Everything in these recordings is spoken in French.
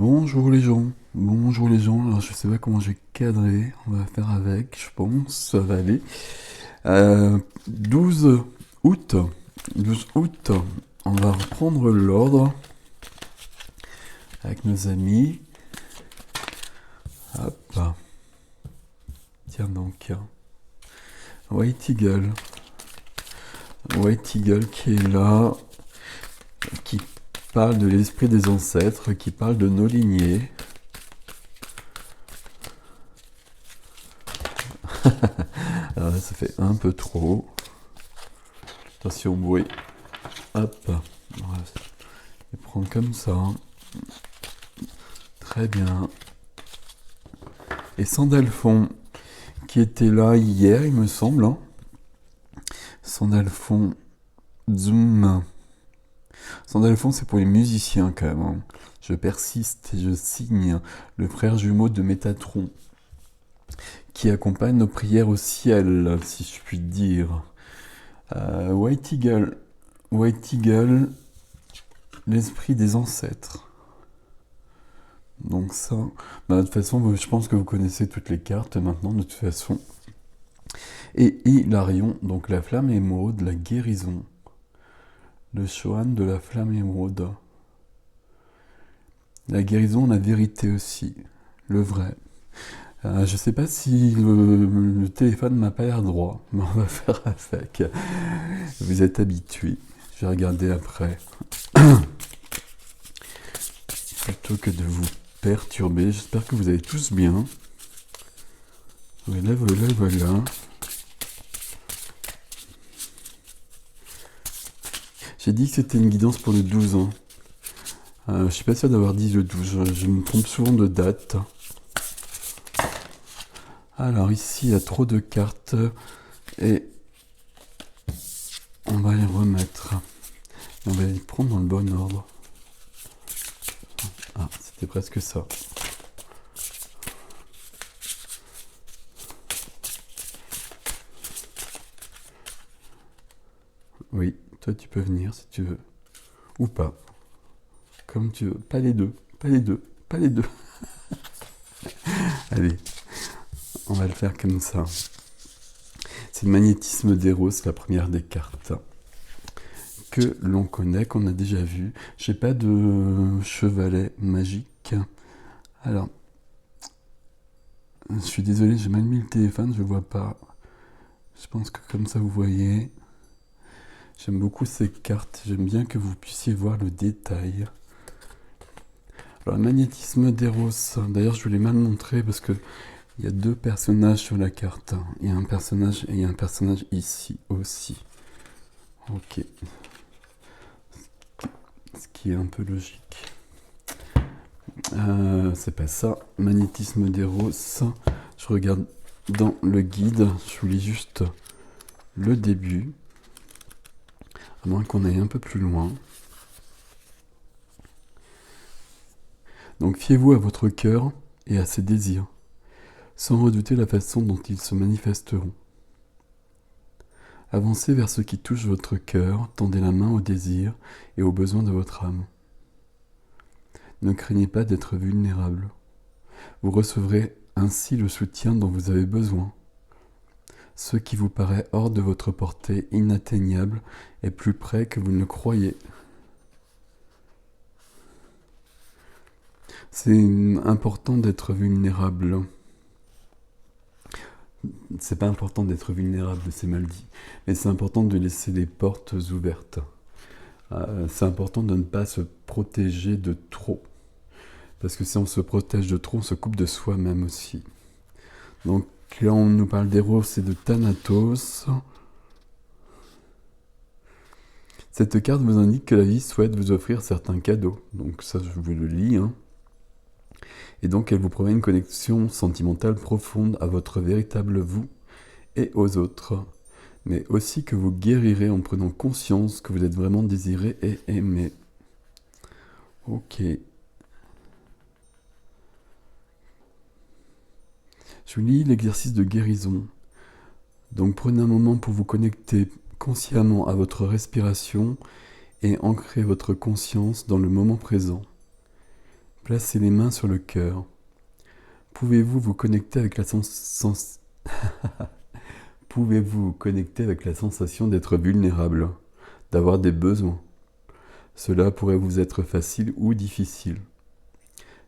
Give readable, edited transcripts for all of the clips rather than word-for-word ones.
bonjour les gens, alors je sais pas comment je vais cadrer, on va faire avec, je pense, ça va aller. 12 août, 12 août, on va reprendre l'ordre avec nos amis. Hop, tiens donc, White Eagle, White Eagle qui est là, qui parle de l'esprit des ancêtres, qui parle de nos lignées. Alors là, ça fait un peu trop. Attention, bruit. Hop. On va les prendre comme ça. Très bien. Et Sandalphon, qui était là hier, il me semble. Sandalphon, zoom. Sandalphon, c'est pour les musiciens quand même. Je persiste et je signe le frère jumeau de Métatron, qui accompagne nos prières au ciel, si je puis dire. White Eagle, l'esprit des ancêtres. Donc ça, de toute façon, je pense que vous connaissez toutes les cartes maintenant, de toute façon. Et Hilarion, donc la flamme émeraude, la guérison. Le Shohan de la flamme émeraude. La guérison, la vérité aussi. Le vrai. Je sais pas si le téléphone m'a pas l'air droit, mais on va faire avec. Vous êtes habitués. Je vais regarder après. Plutôt que de vous perturber, j'espère que vous allez tous bien. Voilà. J'ai dit que c'était une guidance pour le 12 ans. Je suis pas sûr d'avoir dit le 12, je me trompe souvent de date. Alors ici, il y a trop de cartes et on va les remettre. On va les prendre dans le bon ordre. Ah, c'était presque ça. Oui, toi tu peux venir si tu veux. Ou pas. Comme tu veux. Pas les deux. Allez, on va le faire comme ça. C'est le magnétisme d'Eros, la première des cartes. Que l'on connaît, qu'on a déjà vu. J'ai pas de chevalet magique. Alors, je suis désolé, j'ai mal mis le téléphone, je vois pas. Je pense que comme ça vous voyez. J'aime beaucoup ces cartes, j'aime bien que vous puissiez voir le détail. Alors, le magnétisme d'Eros, d'ailleurs je vous l'ai mal montré parce que il y a deux personnages sur la carte. Il y a un personnage et il y a un personnage ici aussi. Ok. Ce qui est un peu logique. C'est pas ça. Magnétisme d'Eros. Je regarde dans le guide. Je vous lis juste le début. À moins qu'on aille un peu plus loin. Donc fiez-vous à votre cœur et à ses désirs, sans redouter la façon dont ils se manifesteront. Avancez vers ce qui touche votre cœur, tendez la main aux désirs et aux besoins de votre âme. Ne craignez pas d'être vulnérable. Vous recevrez ainsi le soutien dont vous avez besoin. Ce qui vous paraît hors de votre portée, inatteignable, est plus près que vous ne le croyez. C'est important d'être vulnérable. C'est pas important d'être vulnérable, c'est mal dit. Mais c'est important de laisser les portes ouvertes. C'est important de ne pas se protéger de trop. Parce que si on se protège de trop, on se coupe de soi-même aussi. Donc là, on nous parle d'Eros et de Thanatos. Cette carte vous indique que la vie souhaite vous offrir certains cadeaux. Donc ça, je vous le lis. Et donc, elle vous promet une connexion sentimentale profonde à votre véritable vous et aux autres. Mais aussi que vous guérirez en prenant conscience que vous êtes vraiment désiré et aimé. Ok. Je vous lis l'exercice de guérison. Donc prenez un moment pour vous connecter consciemment à votre respiration et ancrer votre conscience dans le moment présent. Placez les mains sur le cœur. Pouvez-vous vous connecter avec la Pouvez-vous vous connecter avec la sensation d'être vulnérable, d'avoir des besoins? Cela pourrait vous être facile ou difficile.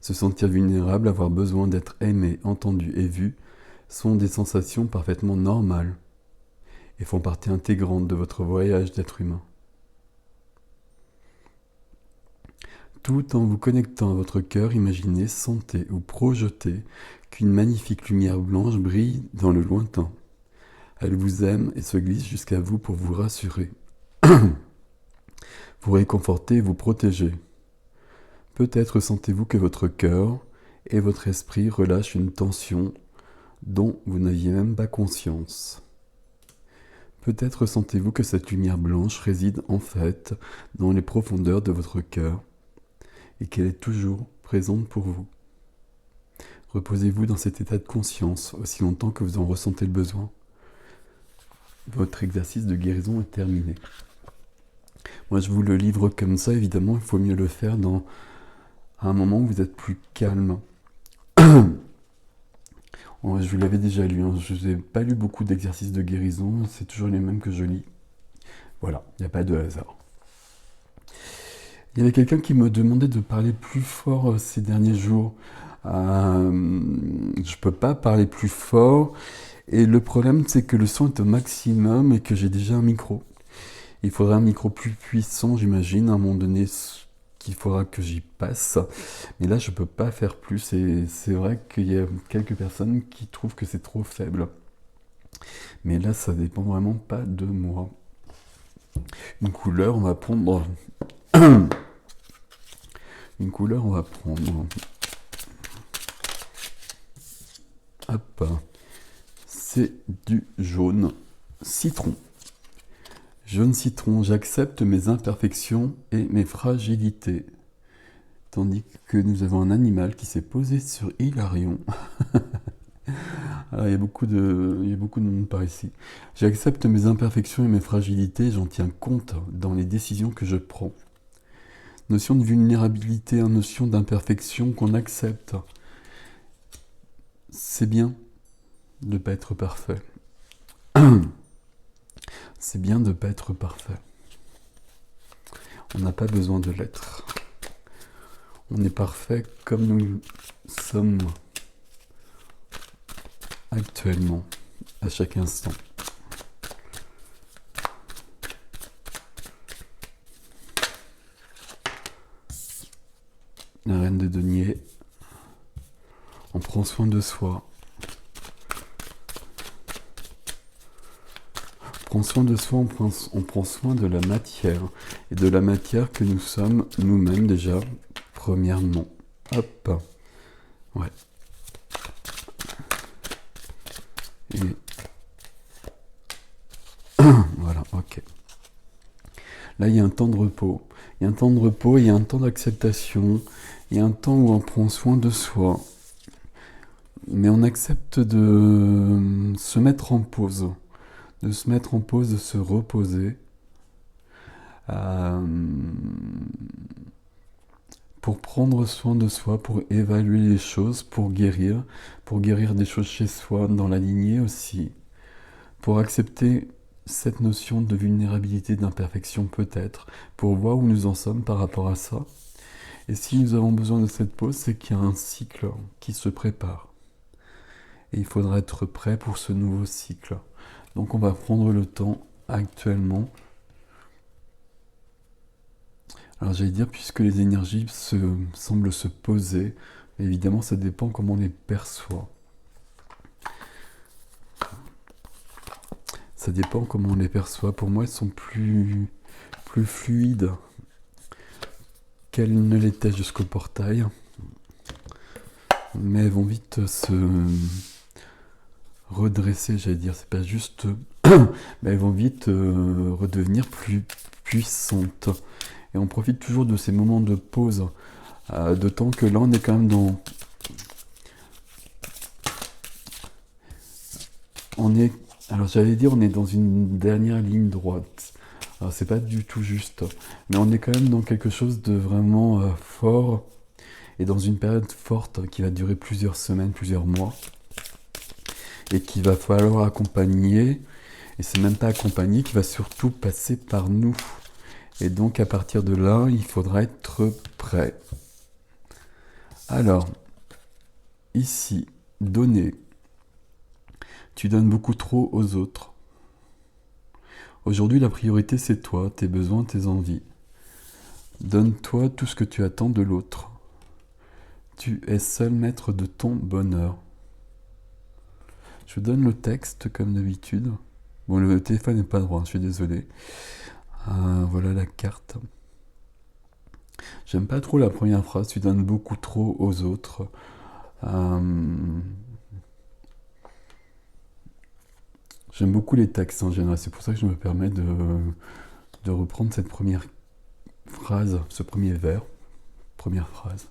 Se sentir vulnérable, avoir besoin d'être aimé, entendu et vu sont des sensations parfaitement normales et font partie intégrante de votre voyage d'être humain. Tout en vous connectant à votre cœur, imaginez, sentez ou projetez qu'une magnifique lumière blanche brille dans le lointain. Elle vous aime et se glisse jusqu'à vous pour vous rassurer, vous réconforter et vous protéger. Peut-être sentez-vous que votre cœur et votre esprit relâchent une tension dont vous n'aviez même pas conscience. Peut-être sentez-vous que cette lumière blanche réside en fait dans les profondeurs de votre cœur et qu'elle est toujours présente pour vous. Reposez-vous dans cet état de conscience aussi longtemps que vous en ressentez le besoin. Votre exercice de guérison est terminé. Moi, je vous le livre comme ça, évidemment, il faut mieux le faire à un moment où vous êtes plus calme. Je vous l'avais déjà lu, hein. Je n'ai pas lu beaucoup d'exercices de guérison, c'est toujours les mêmes que je lis. Voilà, il n'y a pas de hasard. Il y avait quelqu'un qui me demandait de parler plus fort ces derniers jours. Je ne peux pas parler plus fort. Et le problème, c'est que le son est au maximum et que j'ai déjà un micro. Il faudra un micro plus puissant, j'imagine, à un moment donné, qu'il faudra que j'y passe. Mais là, je ne peux pas faire plus. Et c'est vrai qu'il y a quelques personnes qui trouvent que c'est trop faible. Mais là, ça dépend vraiment pas de moi. Une couleur, on va prendre... Une couleur, on va prendre... Hop. C'est du jaune citron. Jaune citron, j'accepte mes imperfections et mes fragilités. Tandis que nous avons un animal qui s'est posé sur Hilarion. Alors, il y a beaucoup de monde par ici. J'accepte mes imperfections et mes fragilités, j'en tiens compte dans les décisions que je prends. Notion de vulnérabilité, notion d'imperfection qu'on accepte. C'est bien de ne pas être parfait. C'est bien de ne pas être parfait. On n'a pas besoin de l'être. On est parfait comme nous sommes actuellement, à chaque instant. La reine de denier, on prend soin de soi. On prend soin de soi, on prend soin de la matière. Et de la matière que nous sommes nous-mêmes déjà, premièrement. Hop. Ouais. Et... voilà, ok. Là, il y a un temps de repos. Il y a un temps de repos, il y a un temps d'acceptation. Il y a un temps où on prend soin de soi. Mais on accepte de se mettre en pause. De se mettre en pause, de se reposer. Pour prendre soin de soi, pour évaluer les choses, pour guérir des choses chez soi, dans la lignée aussi, pour accepter cette notion de vulnérabilité, d'imperfection peut-être, pour voir où nous en sommes par rapport à ça. Et si nous avons besoin de cette pause, c'est qu'il y a un cycle qui se prépare. Et il faudra être prêt pour ce nouveau cycle. Donc on va prendre le temps actuellement. Alors j'allais dire, puisque les énergies semblent se poser, évidemment ça dépend comment on les perçoit. Ça dépend comment on les perçoit. Pour moi, elles sont plus fluides qu'elles ne l'étaient jusqu'au portail. Mais elles vont vite se redresser, j'allais dire. C'est pas juste... mais elles vont vite redevenir plus puissantes. Et on profite toujours de ces moments de pause. D'autant que là, on est quand même dans... Alors j'allais dire, on est dans une dernière ligne droite. Alors c'est pas du tout juste. Mais on est quand même dans quelque chose de vraiment fort et dans une période forte qui va durer plusieurs semaines, plusieurs mois, et qu'il va falloir accompagner, et c'est même pas accompagner, qui va surtout passer par nous. Et donc à partir de là, il faudra être prêt. Alors, ici, donner. Tu donnes beaucoup trop aux autres. Aujourd'hui, la priorité, c'est toi, tes besoins, tes envies. Donne-toi tout ce que tu attends de l'autre. Tu es seul maître de ton bonheur. Je donne le texte comme d'habitude. Bon, le téléphone n'est pas droit, je suis désolé. Voilà la carte. J'aime pas trop la première phrase, tu donnes beaucoup trop aux autres. J'aime beaucoup les textes en général, c'est pour ça que je me permets de reprendre cette première phrase, ce premier vers, première phrase.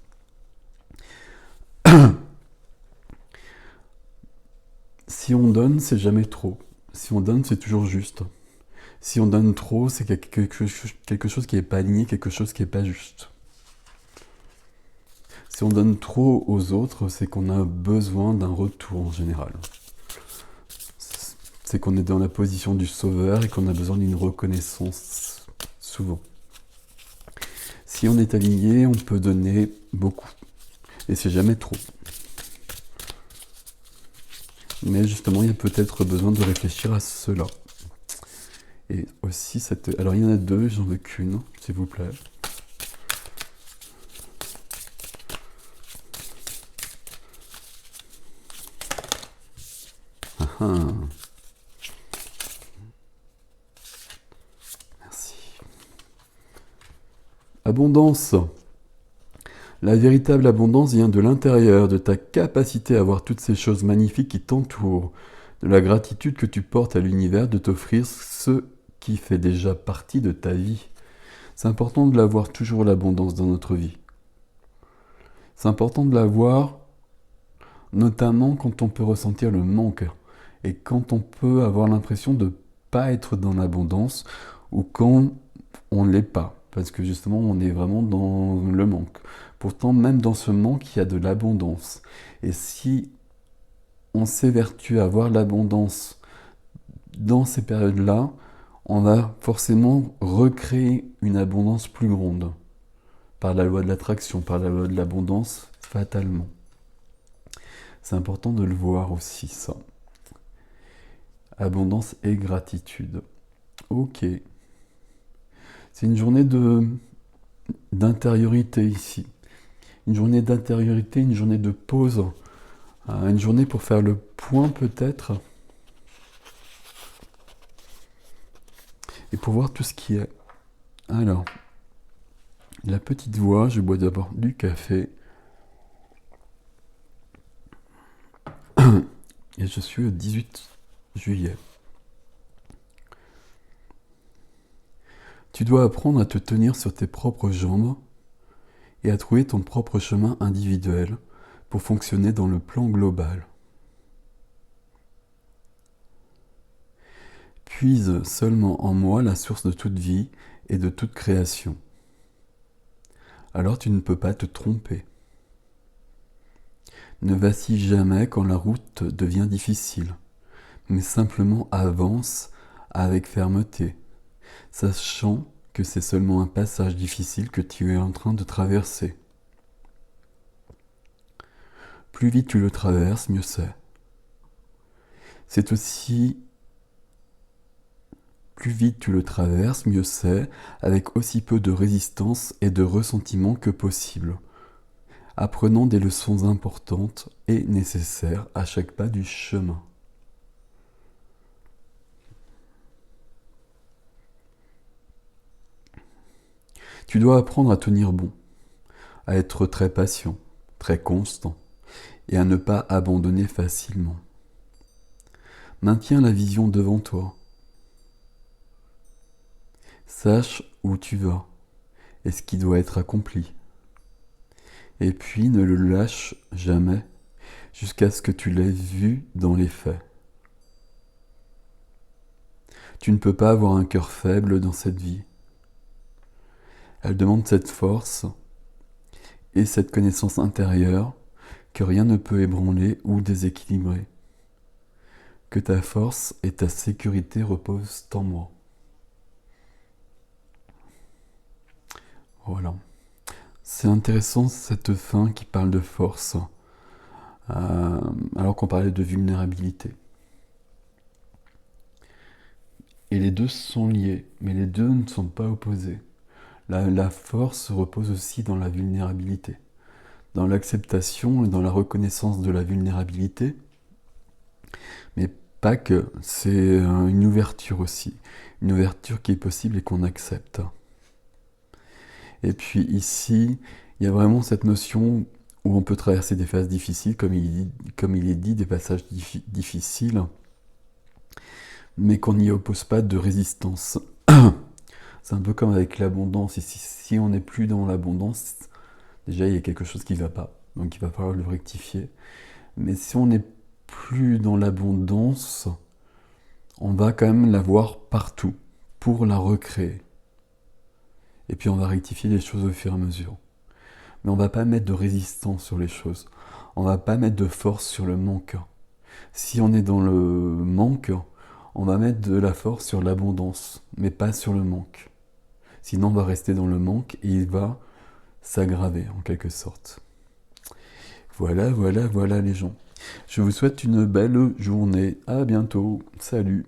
Si on donne, c'est jamais trop. Si on donne, c'est toujours juste. Si on donne trop, c'est quelque chose qui n'est pas aligné, quelque chose qui n'est pas juste. Si on donne trop aux autres, c'est qu'on a besoin d'un retour en général. C'est qu'on est dans la position du sauveur et qu'on a besoin d'une reconnaissance souvent. Si on est aligné, on peut donner beaucoup. Et c'est jamais trop. Mais justement, il y a peut-être besoin de réfléchir à cela. Et aussi cette... Alors il y en a deux, j'en veux qu'une, s'il vous plaît. Merci. Abondance. La véritable abondance vient de l'intérieur, de ta capacité à voir toutes ces choses magnifiques qui t'entourent, de la gratitude que tu portes à l'univers de t'offrir ce qui fait déjà partie de ta vie. C'est important de l'avoir toujours l'abondance dans notre vie. C'est important de l'avoir notamment quand on peut ressentir le manque et quand on peut avoir l'impression de ne pas être dans l'abondance ou quand on ne l'est pas, parce que justement on est vraiment dans le manque. Pourtant, même dans ce manque, il y a de l'abondance. Et si on s'évertue à avoir l'abondance dans ces périodes-là, on va forcément recréer une abondance plus grande. Par la loi de l'attraction, par la loi de l'abondance, fatalement. C'est important de le voir aussi, ça. Abondance et gratitude. Ok. C'est une journée d'intériorité ici. Une journée d'intériorité, une journée de pause. Une journée pour faire le point peut-être. Et pour voir tout ce qui est. Alors, la petite voix, je bois d'abord du café. Et je suis au 18 juillet. Tu dois apprendre à te tenir sur tes propres jambes et à trouver ton propre chemin individuel pour fonctionner dans le plan global. Puise seulement en moi la source de toute vie et de toute création. Alors tu ne peux pas te tromper. Ne vacille jamais quand la route devient difficile, mais simplement avance avec fermeté, sachant que c'est seulement un passage difficile que tu es en train de traverser. Plus vite tu le traverses, mieux c'est. C'est aussi... Plus vite tu le traverses, mieux c'est, avec aussi peu de résistance et de ressentiment que possible, apprenant des leçons importantes et nécessaires à chaque pas du chemin. Tu dois apprendre à tenir bon, à être très patient, très constant, et à ne pas abandonner facilement. Maintiens la vision devant toi. Sache où tu vas et ce qui doit être accompli. Et puis ne le lâche jamais jusqu'à ce que tu l'aies vu dans les faits. Tu ne peux pas avoir un cœur faible dans cette vie. Elle demande cette force et cette connaissance intérieure que rien ne peut ébranler ou déséquilibrer. Que ta force et ta sécurité reposent en moi. Voilà. C'est intéressant cette fin qui parle de force, alors qu'on parlait de vulnérabilité. Et les deux sont liés, mais les deux ne sont pas opposés. La force repose aussi dans la vulnérabilité, dans l'acceptation et dans la reconnaissance de la vulnérabilité, mais pas que, c'est une ouverture aussi, une ouverture qui est possible et qu'on accepte. Et puis ici, il y a vraiment cette notion où on peut traverser des phases difficiles, comme il est dit, des passages difficiles, mais qu'on n'y oppose pas de résistance. C'est un peu comme avec l'abondance. Ici, si on n'est plus dans l'abondance, déjà il y a quelque chose qui ne va pas, donc il va falloir le rectifier. Mais si on n'est plus dans l'abondance, on va quand même la voir partout pour la recréer. Et puis on va rectifier les choses au fur et à mesure. Mais on va pas mettre de résistance sur les choses. On va pas mettre de force sur le manque. Si on est dans le manque, on va mettre de la force sur l'abondance, mais pas sur le manque. Sinon on va rester dans le manque et il va s'aggraver en quelque sorte. Voilà les gens. Je vous souhaite une belle journée. À bientôt. Salut.